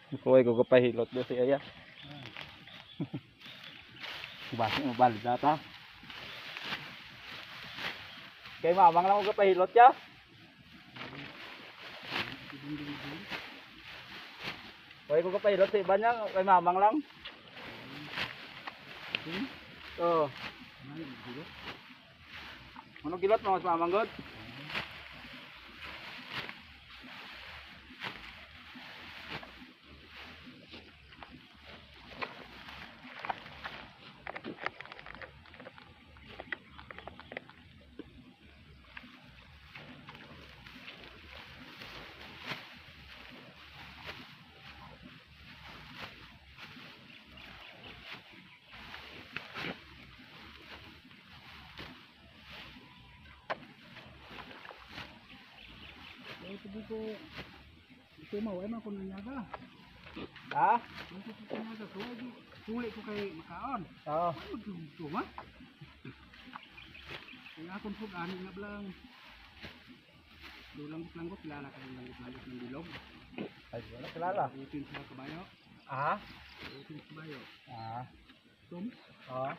Kuhay ko kapahilot do siya ya. Basi mo balik data. Kay mamang lang ko kapahilot ya. Kuhay ko kapahilot sa iba niya, kay mamang lang. Oh. Ano gilot mo sa mamang god? Ito mo, ay ko nanyaga. Ha? Ito ko nanyaga, sulit ko kay makaon. Oo. Ano ito ma? Kaya akong food, ani nga blang. Langgot-langgot, kilala ka ng langgot-langgot ng bilog. Ay, wala kilala. Utin sa kabayo. Ah? Utin sa kabayo. Ah. Tom? Oo.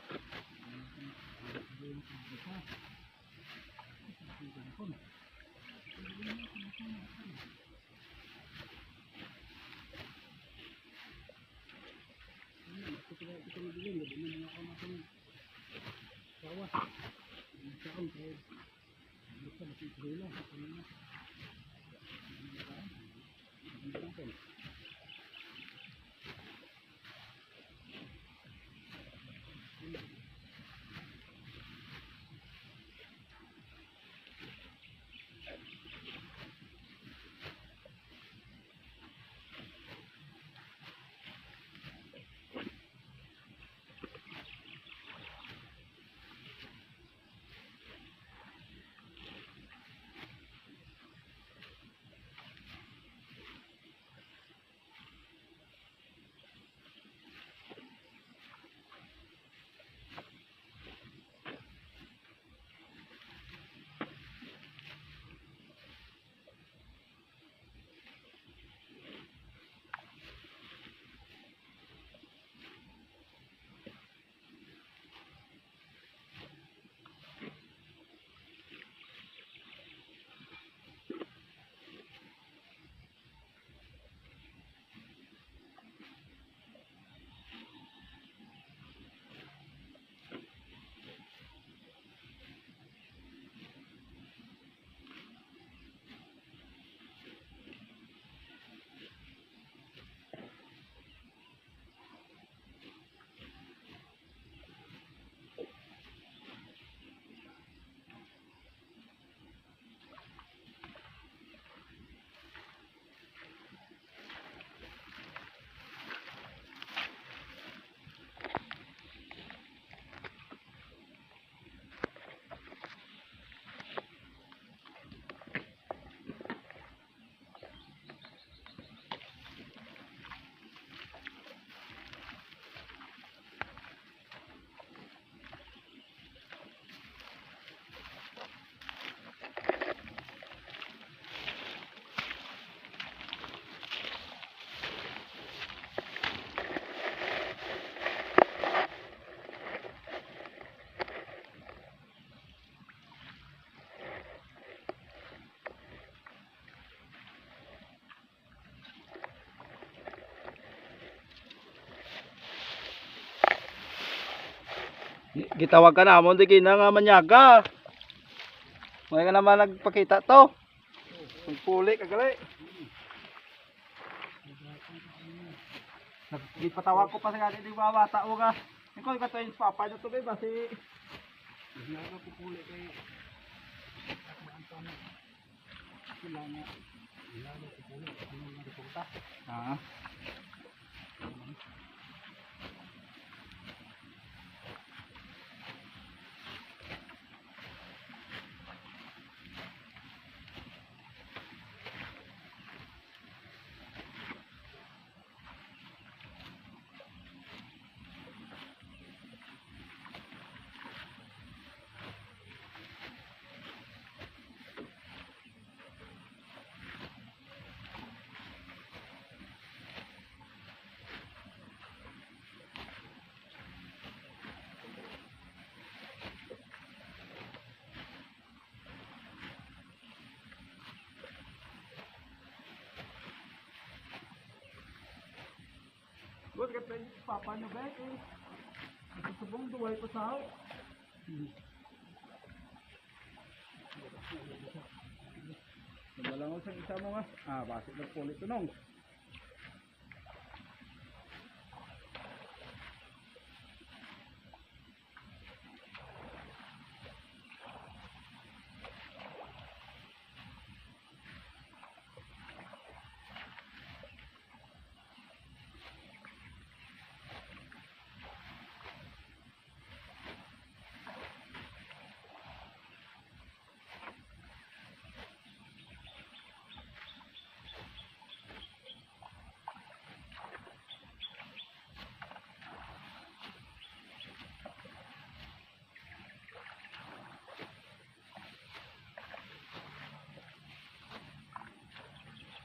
Gitawag ka na mo di kina nga manyaga. May ka naman nagpakita to. Puli kagali. Nagpatawag ko pa sa kanya di ba bata o ka. Ikaw ka to yung papa nyo to ba si Nanyaga ko puli kay takbaan ko na. Kilala ko puli. Ano nga resulta? ah. Huwag ka tayo papa nyo ba eh. Susubong duway ko sa ako. Nabalangon sa isa mo nga. Ah, basik nagpulit to nong.